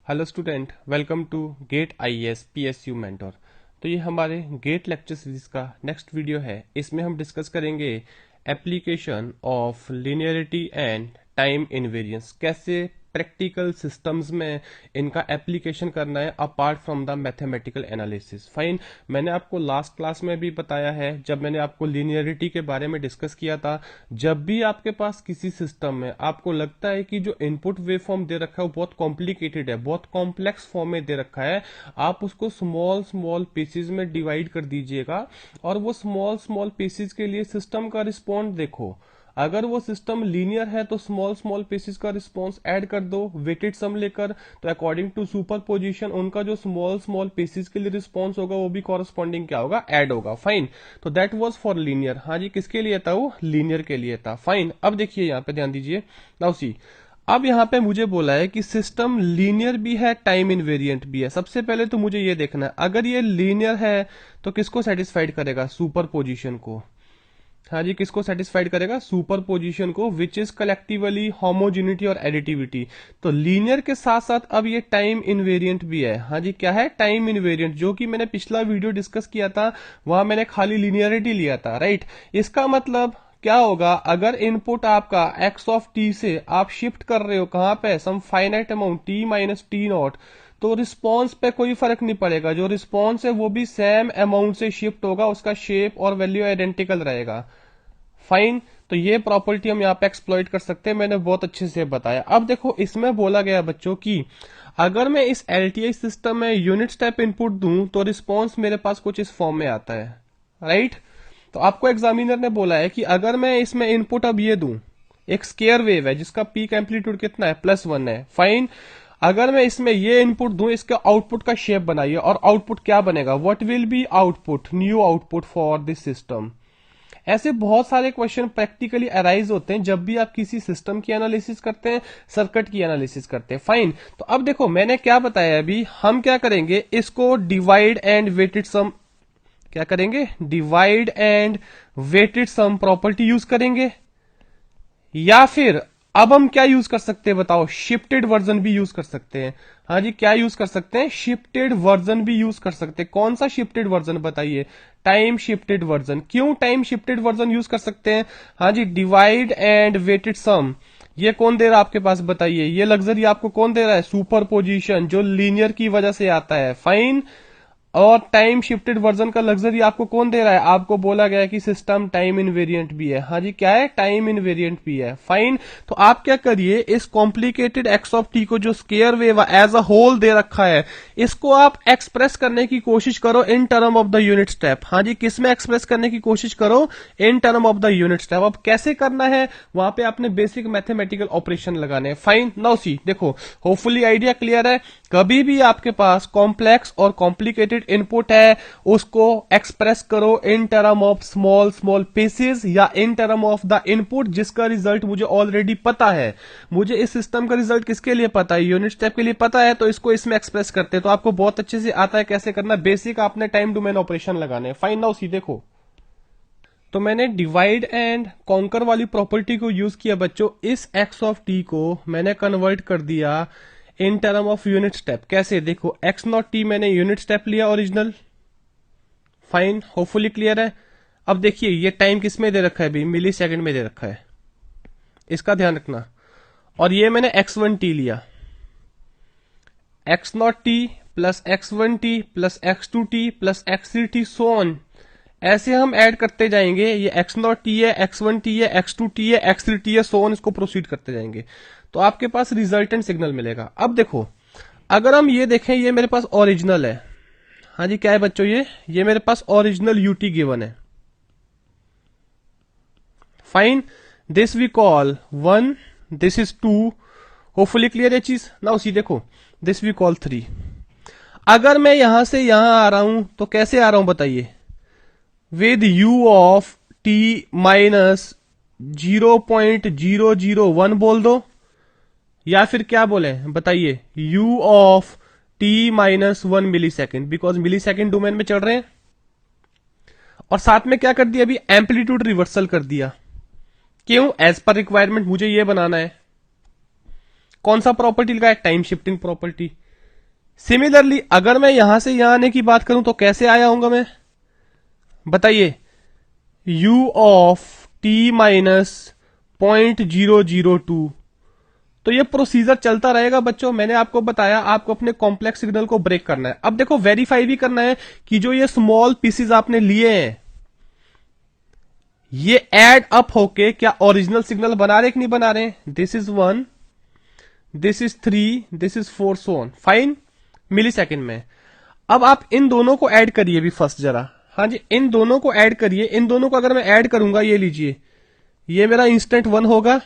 Hello student, welcome to GATE IAS PSU mentor. तो ये हमारे गेट लेक्चर सीरीज का नेक्स्ट वीडियो है। इसमें हम डिस्कस करेंगे application of linearity and time invariance, कैसे प्रैक्टिकल सिस्टम्स में इनका एप्लीकेशन करना है apart from the mathematical analysis. Fine, मैंने आपको लास्ट क्लास में भी बताया है, जब मैंने आपको लिनियरिटी के बारे में डिस्कस किया था, जब भी आपके पास किसी सिस्टम में आपको लगता है कि जो इनपुट वेव फॉर्म दे रखा है वो बहुत कॉम्प्लिकेटेड है, बहुत कॉम्प्लेक्स फॉर्म में दे रखा है, आप उसको स्मॉल स्मॉल पीसेज में डिवाइड कर दीजिएगा और वो स्मॉल स्मॉल पीसेज के लिए सिस्टम का रिस्पॉन्स देखो। अगर वो सिस्टम लीनियर है तो स्मॉल स्मॉल पीसेस का रिस्पॉन्स ऐड कर दो वेटेड सम लेकर, तो अकॉर्डिंग टू सुपर पोजिशन उनका जो स्मॉल स्मॉल पीसेस के लिए रिस्पॉन्स होगा वो भी कॉरस्पॉन्डिंग क्या होगा, ऐड होगा। फाइन, तो दैट वाज फॉर लीनियर। हाँ जी, किसके लिए था वो? लीनियर के लिए था। फाइन, अब देखिए यहाँ पे ध्यान दीजिए। नाउ सी, अब यहाँ पे मुझे बोला है कि सिस्टम लीनियर भी है, टाइम इनवेरिएंट भी है। सबसे पहले तो मुझे ये देखना है, अगर ये लीनियर है तो किसको सेटिस्फाइड करेगा? सुपर पोजिशन को। हाँ जी, किसको सेटिस्फाइड करेगा? सुपर पोजिशन को, विच इज कलेक्टिवली होमोजिनिटी और एडिटिविटी। तो लीनियर के साथ साथ अब ये टाइम इनवेरिएंट भी है। हाँ जी, क्या है? टाइम इनवेरिएंट, जो कि मैंने पिछला वीडियो डिस्कस किया था, वहां मैंने खाली लीनियरिटी लिया था, राइट। इसका मतलब क्या होगा? अगर इनपुट आपका एक्स ऑफ टी से आप शिफ्ट कर रहे हो कहां पे? Some finite amount T minus T not, तो रिस्पॉन्स पे कोई फर्क नहीं पड़ेगा। जो रिस्पॉन्स है वो भी सेम अमाउंट से शिफ्ट होगा, उसका शेप और वैल्यू आइडेंटिकल रहेगा। फाइन, तो ये प्रॉपर्टी हम यहाँ पे एक्सप्लॉइट कर सकते हैं, मैंने बहुत अच्छे से बताया। अब देखो, इसमें बोला गया बच्चों की अगर मैं इस एलटीआई सिस्टम में यूनिट स्टेप इनपुट दूं तो रिस्पॉन्स मेरे पास कुछ इस फॉर्म में आता है, राइट। तो आपको एग्जामिनर ने बोला है कि अगर मैं इसमें इनपुट अब ये दूं, एक स्केयर वेव है जिसका पीक एम्पलीट्यूड कितना है? +1 है। फाइन, अगर मैं इसमें ये इनपुट दूं, इसके आउटपुट का शेप बनाइए और आउटपुट क्या बनेगा? What will B output, new output for this system. ऐसे बहुत सारे क्वेश्चन प्रैक्टिकली अराइज होते हैं जब भी आप किसी सिस्टम की एनालिसिस करते हैं, सर्किट की एनालिसिस करते हैं। फाइन, तो अब देखो मैंने क्या बताया, अभी हम क्या करेंगे, इसको डिवाइड एंड वेटेड सम, क्या करेंगे? Divide and weighted sum property use करेंगे, या फिर अब हम क्या यूज कर सकते हैं बताओ? शिफ्टेड वर्जन भी यूज कर सकते हैं। हाँ जी, क्या यूज कर सकते हैं? शिफ्टेड वर्जन भी यूज कर सकते हैं। कौन सा शिफ्टेड वर्जन बताइए? Time shifted version. क्यों टाइम शिफ्टेड वर्जन यूज कर सकते हैं? हाँ जी, डिवाइड एंड वेटेड सम, ये कौन दे रहा है आपके पास बताइए? ये लग्जरी आपको कौन दे रहा है? सुपर पोजिशन, जो लीनियर की वजह से आता है। फाइन, और टाइम शिफ्टेड वर्जन का लग्जरी आपको कौन दे रहा है? आपको बोला गया है कि सिस्टम टाइम इनवेरिएंट भी है। हाँ जी, क्या है? टाइम इनवेरिएंट भी है। फाइन, तो आप क्या करिए, इस कॉम्प्लिकेटेड एक्स ऑफ टी को जो square wave as a whole दे रखा है, इसको आप एक्सप्रेस करने की कोशिश करो in term of the unit step. हाँ जी, किस में एक्सप्रेस करने की कोशिश करो? In term of the unit step. अब कैसे करना है? वहां पे आपने बेसिक मैथमेटिकल ऑपरेशन लगाने हैं। फाइन, नाउ सी, देखो होपफुली आइडिया क्लियर है। कभी भी आपके पास कॉम्प्लेक्स और कॉम्प्लिकेटेड इनपुट है, उसको एक्सप्रेस करो in term of small small pieces, या in term of the input जिसका रिजल्ट मुझे ऑलरेडी पता है। मुझे इस सिस्टम का रिजल्ट किसके लिए पता है? यूनिट स्टेप के लिए पता है, तो इसको इसमें एक्सप्रेस करते हैं। तो आपको बहुत अच्छे से आता है कैसे करना। बेसिक आपने टाइम डोमेन ऑपरेशन लगाने। फाइन, नाउ सी देखो, तो मैंने डिवाइड एंड कॉन्कर वाली प्रॉपर्टी को यूज किया बच्चों। इस एक्स ऑफ टी को मैंने कन्वर्ट कर दिया इन टर्म ऑफ यूनिट स्टेप। कैसे? देखो, एक्स नॉट टी मैंने यूनिट स्टेप लिया ओरिजिनल। फाइन, होपफुली क्लियर है। अब देखिए, ये टाइम किस में दे रखा है? अभी मिली सेकेंड में दे रखा है, इसका ध्यान रखना। और ये मैंने x1 टी लिया, x not T plus x1 T plus x2 T plus x3 T, so on. ऐसे हम ऐड करते जाएंगे। ये एक्स नॉट टी है, x1 टी है, x2 टी है, x3 टी है, सो ऑन, इसको प्रोसीड करते जाएंगे, तो आपके पास रिजल्टेंट सिग्नल मिलेगा। अब देखो, अगर हम ये देखें, ये मेरे पास ओरिजिनल है। हाँ जी, क्या है बच्चों? ये मेरे पास ओरिजिनल यूटी गिवन है। Fine, this we call 1, this is 2। Hopefully clear है चीज। ना उसी देखो, दिस वी कॉल 3। अगर मैं यहां से यहां आ रहा हूं तो कैसे आ रहा हूं बताइए? With u of t minus 0.001 बोल दो, या फिर क्या बोले बताइए? u of t minus 1 millisecond, because millisecond domain में चल रहे हैं। और साथ में क्या कर दिया? अभी एम्पलीट्यूड रिवर्सल कर दिया। क्यों? एज पर रिक्वायरमेंट मुझे ये बनाना है। कौन सा प्रॉपर्टी लगाया? Time shifting property. सिमिलरली अगर मैं यहां से यहां आने की बात करूं तो कैसे आया हूंगा मैं, बताइए। u of t minus 0.002। तो ये प्रोसीजर चलता रहेगा बच्चों। मैंने आपको बताया आपको अपने कॉम्प्लेक्स सिग्नल को ब्रेक करना है। अब देखो वेरीफाई भी करना है कि जो ये स्मॉल पीसेस आपने लिए हैं ये ऐड अप होके क्या ओरिजिनल सिग्नल बना रहे कि नहीं बना रहे। This is 1, this is 3, this is 4, so on. Fine, millisecond में। अब आप इन दोनों को ऐड करिए भी फर्स्ट जरा। हाँ जी, इन दोनों को ऐड करिए। इन दोनों को अगर मैं ऐड करूंगा, ये लीजिए, ये मेरा इंस्टेंट 1 होगा।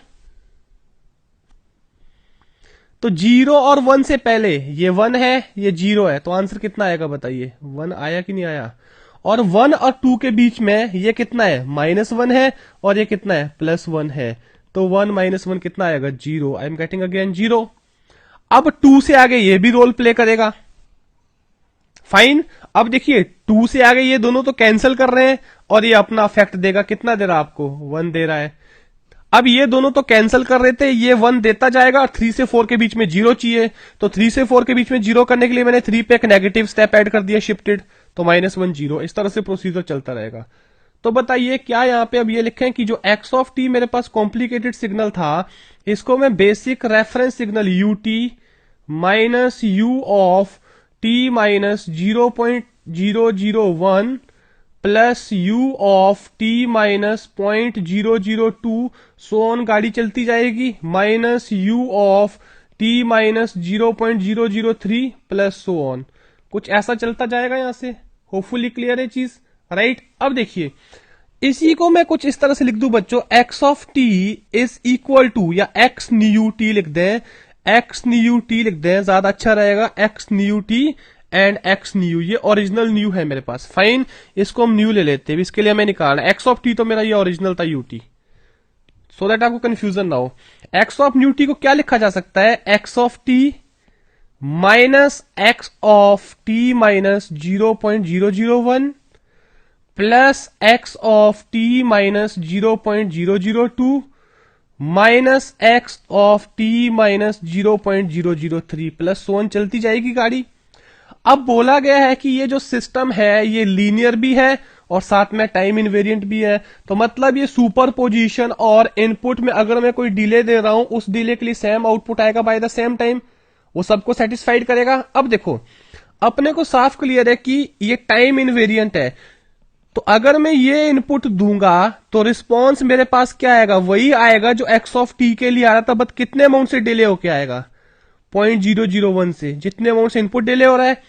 तो 0 और 1 से पहले ये 1 है, ये 0 है, तो आंसर कितना आएगा बताइए। 1 आया कि नहीं आया। और 1 और 2 के बीच में ये कितना है, -1 है, और ये कितना है, +1 है। तो 1 - 1 कितना आएगा, 0। I am getting again 0। अब 2 से आगे ये भी रोल प्ले करेगा। फाइन। अब देखिए 2 से आगे ये दोनों तो कैंसिल कर रहे हैं और ये अपना इफेक्ट देगा। कितना दे रहा है आपको, 1 दे रहा है। अब ये दोनों तो कैंसिल कर रहे थे, ये 1 देता जाएगा और 3 से 4 के बीच में 0 चाहिए। तो 3 से 4 के बीच में 0 करने के लिए मैंने 3 पे एक नेगेटिव स्टेप ऐड कर दिया, शिफ्टेड। तो -1 0। इस तरह से प्रोसीजर चलता रहेगा। तो बताइए क्या यहां पे अब ये लिखें कि जो x ऑफ t मेरे पास कॉम्प्लिकेटेड सिग्नल था, इसको मैं basic reference signal ut minus u of t minus 0.001 plus u of t minus 0.002 सोन गाड़ी चलती जाएगी, minus u of t minus 0.003 plus so on. कुछ ऐसा चलता जाएगा यहां से। होपफुली क्लियर है चीज, राइट। अब देखिए इसी को मैं कुछ इस तरह से लिख दूं बच्चों, x of t is equal to, या x न्यू t लिख दें, x न्यू t लिख दें, ज्यादा अच्छा रहेगा। x न्यू t एंड x न्यू, ये ओरिजिनल न्यू है मेरे पास। फाइन, इसको हम न्यू ले लेते हैं, इसके लिए हमें निकालना x ऑफ t, तो मेरा ये ओरिजिनल था ut, सो दैट आपको कंफ्यूजन ना हो। x ऑफ न्यू t को क्या लिखा जा सकता है, x of t minus x of t minus 0.001 plus x of t minus 0.002 minus x of t minus 0.003 plus so on चलती जाएगी गाड़ी। अब बोला गया है कि ये जो सिस्टम है ये लीनियर भी है और साथ में टाइम इनवेरिएंट भी है। तो मतलब ये सुपर पोजिशन और इनपुट में अगर मैं कोई डिले दे रहा हूं, उस डिले के लिए सेम आउटपुट आएगा बाय द सेम टाइम, वो सबको सेटिस्फाइड करेगा। अब देखो अपने को साफ क्लियर है कि ये टाइम इनवेरिएंट है, तो अगर मैं ये इनपुट दूंगा तो रिस्पॉन्स मेरे पास क्या आएगा, वही आएगा जो x ऑफ t के लिए आ रहा था, बट कितने अमाउंट से डिले होके आएगा, 0.001 से, जितने अमाउंट से इनपुट डिले हो रहा है।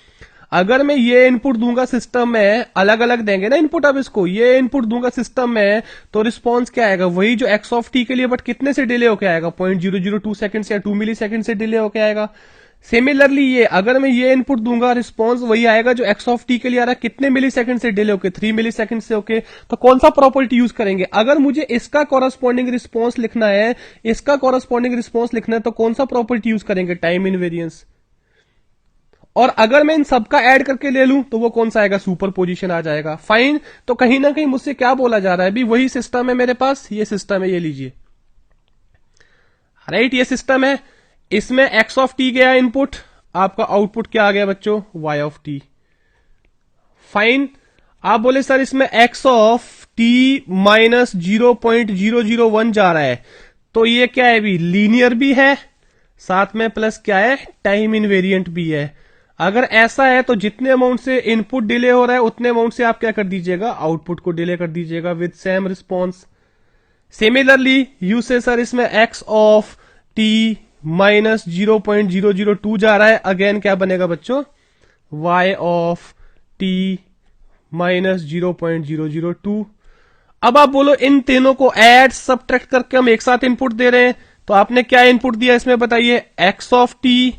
अगर मैं ये इनपुट दूंगा सिस्टम में, अलग अलग देंगे ना इनपुट, अब इसको ये इनपुट दूंगा सिस्टम में, तो रिस्पॉन्स क्या आएगा, वही जो x ऑफ t के लिए, बट कितने से डिले होके आएगा, 0.002 सेकंड से या 2 मिली सेकंड से डिले होके आएगा। सिमिलरली ये अगर मैं ये इनपुट दूंगा, रिस्पॉन्स वही आएगा जो x ऑफ t के लिए आ रहा है, कितने मिली सेकंड से डिले होके, 3 मिली सेकंड से होके। तो कौन सा प्रॉपर्टी यूज करेंगे, अगर मुझे इसका कॉरस्पॉन्डिंग रिस्पॉन्स लिखना है, इसका कॉरस्पॉन्डिंग रिस्पॉन्स लिखना है, तो कौन सा प्रॉपर्टी यूज करेंगे, टाइम इनवेरियंस। और अगर मैं इन सबका ऐड करके ले लूं तो वो कौन सा आएगा, सुपर पोजिशन आ जाएगा। फाइन। तो कहीं ना कहीं मुझसे क्या बोला जा रहा है, भी वही सिस्टम है मेरे पास, ये सिस्टम है, ये लीजिए, राइट, ये सिस्टम है। इसमें x ऑफ t गया इनपुट, आपका आउटपुट क्या आ गया बच्चों, y ऑफ t। फाइन। आप बोले सर इसमें x ऑफ t माइनस 0.001 जा रहा है, तो ये क्या है, भी लीनियर भी है, साथ में प्लस क्या है, टाइम इनवेरिएंट भी है। अगर ऐसा है तो जितने अमाउंट से इनपुट डिले हो रहा है उतने अमाउंट से आप क्या कर दीजिएगा, आउटपुट को डिले कर दीजिएगा with same response. Similarly you से सर इसमें x ऑफ t माइनस 0.002 जा रहा है, अगेन क्या बनेगा बच्चों, y ऑफ t माइनस 0.002। अब आप बोलो इन तीनों को ऐड सब्ट्रैक्ट करके हम एक साथ इनपुट दे रहे हैं, तो आपने क्या इनपुट दिया इसमें बताइए, x ऑफ t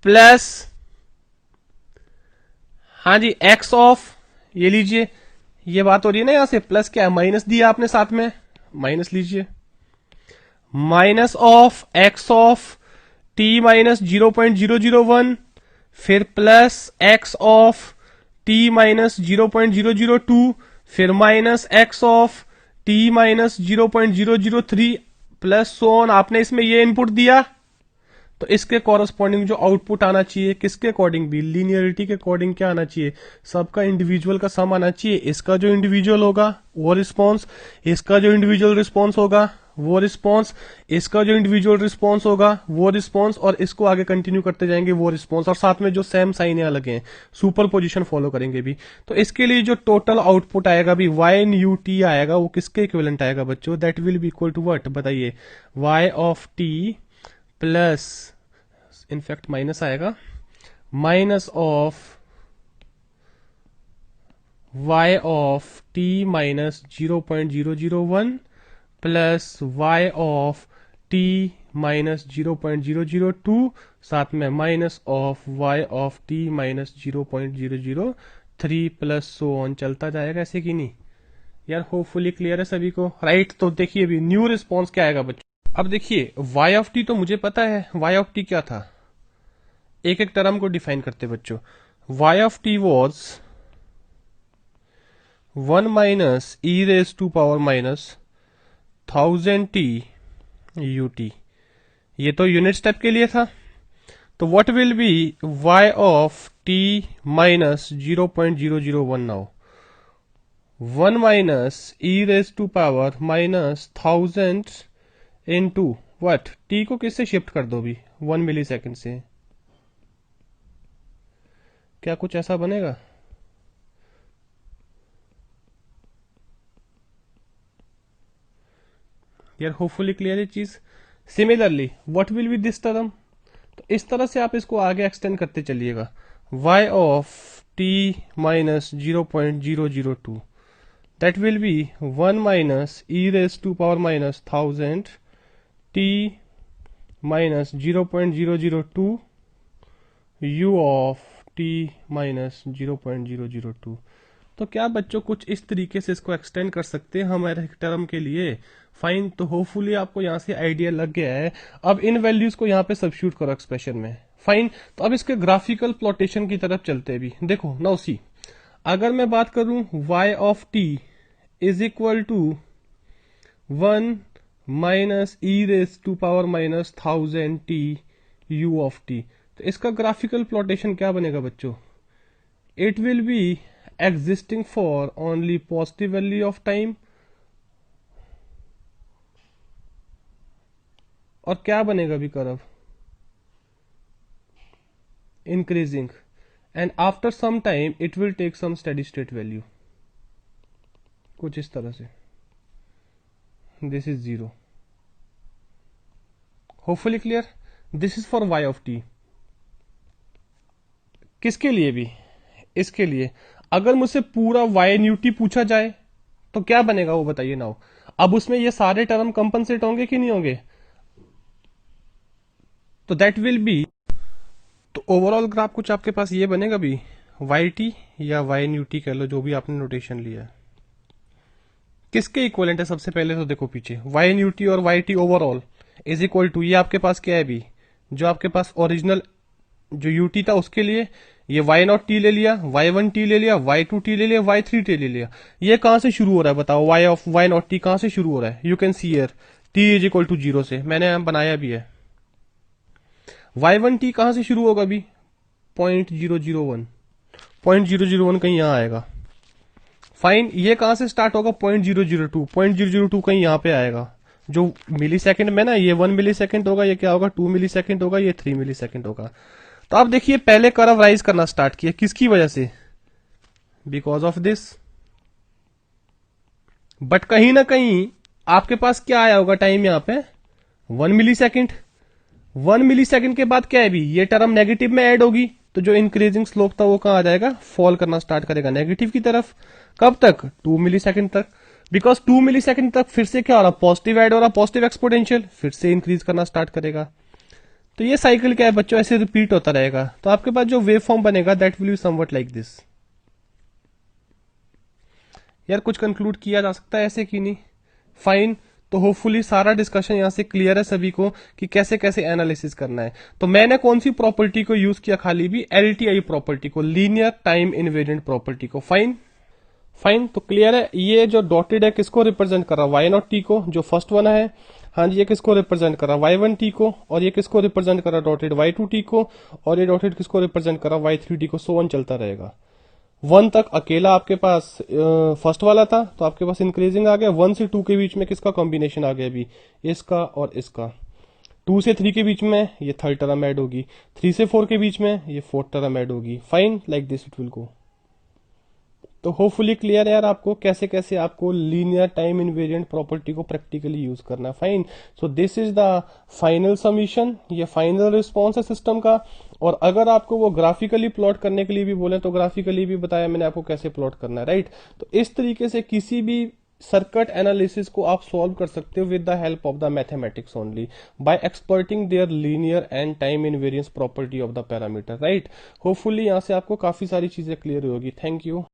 प्लस, हाँ जी, x ऑफ, ये लीजिए, ये बात हो रही है ना, यहां से प्लस क्या है, माइनस दिया आपने साथ में, माइनस लीजिए, minus of x of t minus 0.001, फिर plus x of t minus 0.002, फिर minus x of t minus 0.003 plus so on. आपने इसमें ये इनपुट दिया, तो इसके कॉरस्पॉन्डिंग जो आउटपुट आना चाहिए किसके अकॉर्डिंग भी, लीनियरिटी के अकॉर्डिंग क्या आना चाहिए, सबका इंडिविजुअल का सम आना चाहिए। इसका जो इंडिविजुअल होगा वो रिस्पॉन्स, इसका जो इंडिविजुअल रिस्पॉन्स होगा वो रिस्पॉन्स, इसका जो इंडिविजुअल रिस्पॉन्स होगा वो रिस्पॉन्स, और इसको आगे कंटिन्यू करते जाएंगे वो रिस्पॉन्स, और साथ में जो सेम साइन यहाँ लगे हैं सुपर पोजिशन फॉलो करेंगे भी। तो इसके लिए जो टोटल आउटपुट आएगा भी वाई इन यू टी आएगा, वो किसके इक्विवेलेंट आएगा बच्चों, that will be equal to what बताइए, y of t plus, in fact minus आएगा, minus of y of t minus 0.001 plus y of t minus 0.002, साथ में minus of y of t minus 0.003 plus so on चलता जाएगा, ऐसे कि नहीं यार। होपफुली क्लियर है सभी को, राइट। तो देखिए अभी न्यू रिस्पॉन्स क्या आएगा बच्चों। अब देखिए y ऑफ t तो मुझे पता है, y ऑफ t क्या था, एक एक टर्म को डिफाइन करते बच्चों। y of t was 1 minus e raise to power minus 1000t ut, ये तो यूनिट स्टेप के लिए था। तो what will be y of t minus 0.001 now, 1 minus e raise to power minus 1000 into what, t को किससे shift कर दो भी 1 मिली सेकेंड से, क्या कुछ ऐसा बनेगा। यार होपफुली क्लियर है चीज। Similarly what will B this term, तो इस तरह से आप इसको आगे एक्सटेंड करते चलिएगा, y of t minus 0.002 that will be 1 minus e raise to power minus 1000 t minus 0.002 u of t minus 0.002। तो क्या बच्चों कुछ इस तरीके से इसको एक्सटेंड कर सकते हैं हमारे टर्म के लिए, फाइन। तो होपफुली आपको यहां से आइडिया लग गया है। अब इन वैल्यूज को यहां पे सब्स्टिट्यूट करो एक्सप्रेशन में, फाइन। तो अब इसके ग्राफिकल प्लॉटेशन की तरफ चलते भी, देखो नाउ सी, अगर मैं बात करूं y of t is equal to 1 minus e raise to power minus 1000 t u of t, तो इसका ग्राफिकल प्लॉटेशन क्या बनेगा बच्चों, it will be existing for only positive value of time, और क्या बनेगा भी curve increasing, and after some time it will take some steady state value, कुछ इस तरह से, this is 0। Hopefully clear. This is for y of t, किसके लिए भी, इसके लिए। अगर मुझसे पूरा y न्यू टी पूछा जाए तो क्या बनेगा वो बताइए नाउ। अब उसमें ये सारे टर्म कंपनसेट होंगे कि नहीं होंगे, तो दैट विल बी, तो ओवरऑल ग्राफ कुछ आपके पास ये बनेगा भी वाई टी या वाई न्यू टी कह लो, जो भी आपने नोटेशन लिया है, किसके इक्वलेंट है। सबसे पहले तो देखो पीछे वाई न्यू टी और y t overall is equal to, ये आपके पास क्या है भी, जो आपके पास ओरिजिनल जो यू टी था उसके लिए ये वाई नॉट टी ले लिया, वाई वन टी ले लिया, वाई टू टी ले लिया, वाई थ्री टी ले लिया। ये कहां से शुरू हो रहा है बताओ, y of y not t कहां से शुरू हो रहा है, you can see here t is equal to 0 से, मैंने बनाया भी है। वाई वन टी कहां से शुरू होगा भी 0.001, 0.001 कहीं यहां आएगा, फाइन। ये कहां से स्टार्ट होगा 0.002, 0.002 कहीं यहां पे आएगा, जो मिली सेकेंड में ना, ये 1 मिली सेकेंड होगा, ये क्या होगा 2 मिली सेकेंड होगा, ये 3 मिली सेकेंड होगा। तो आप देखिए पहले कर्व राइज करना स्टार्ट किया, किसकी वजह से, बिकॉज ऑफ दिस, बट कहीं ना कहीं आपके पास क्या आया होगा टाइम यहां पे 1 मिली सेकेंड, 1 मिली सेकेंड के बाद क्या है भी, ये टर्म नेगेटिव में ऐड होगी, तो जो इंक्रीजिंग स्लोप था वो कहां आ जाएगा, फॉल करना स्टार्ट करेगा नेगेटिव की तरफ। कब तक 2 मिली सेकेंड तक, बिकॉज 2 मिली सेकेंड तक फिर से क्या हो रहा, पॉजिटिव ऐड हो रहा, पॉजिटिव एक्सपोनेंशियल, फिर से इंक्रीज करना स्टार्ट करेगा। तो ये साइकिल क्या है बच्चों, ऐसे रिपीट होता रहेगा। तो आपके पास जो वेव फॉर्म बनेगा that will be somewhat like this. यार कुछ कंक्लूड किया जा सकता है ऐसे कि नहीं, फाइन। तो होपफुली सारा डिस्कशन यहां से क्लियर है सभी को कि कैसे कैसे एनालिसिस करना है। तो मैंने कौन सी प्रॉपर्टी को यूज किया, खाली भी एलटीआई प्रॉपर्टी को, लीनियर टाइम इनवेरिएंट प्रॉपर्टी को, फाइन। फाइन तो क्लियर है। ये जो डॉटेड है किसको रिप्रेजेंट कर रहा है, वाई नॉट टी को, जो फर्स्ट वन है। हाँ जी, ये किसको रिप्रेजेंट कर रहा है y1t को, और ये किसको रिप्रेजेंट कर रहा है डॉटेड y2t को, और ये डॉटेड किसको रिप्रेजेंट कर रहा है y3t को, सो ऑन चलता रहेगा। 1 तक अकेला आपके पास फर्स्ट वाला था, तो आपके पास इंक्रीजिंग आ गया। 1 से 2 के बीच में किसका कॉम्बिनेशन आ गया अभी, इसका और इसका। 2 से 3 के बीच में ये थर्ड टर्म ऐड होगी, 3 से 4 के बीच में ये फोर्थ टर्म ऐड होगी। Fine, like this it will go. तो होपफुली क्लियर है यार आपको कैसे कैसे आपको लीनियर टाइम इनवेरिएंट प्रॉपर्टी को प्रैक्टिकली यूज करना है। Fine, so this is the final summation, ये फाइनल रिस्पॉन्स है सिस्टम का। और अगर आपको वो ग्राफिकली प्लॉट करने के लिए भी बोले तो ग्राफिकली भी बताया मैंने आपको कैसे प्लॉट करना है, राइट। तो इस तरीके से किसी भी सर्किट एनालिसिस को आप सॉल्व कर सकते हो with the help of the mathematics only, by exploiting their linear and time invariance property of the parameter, right. Hopefully यहां से आपको काफी सारी चीजें क्लियर होगी। Thank you.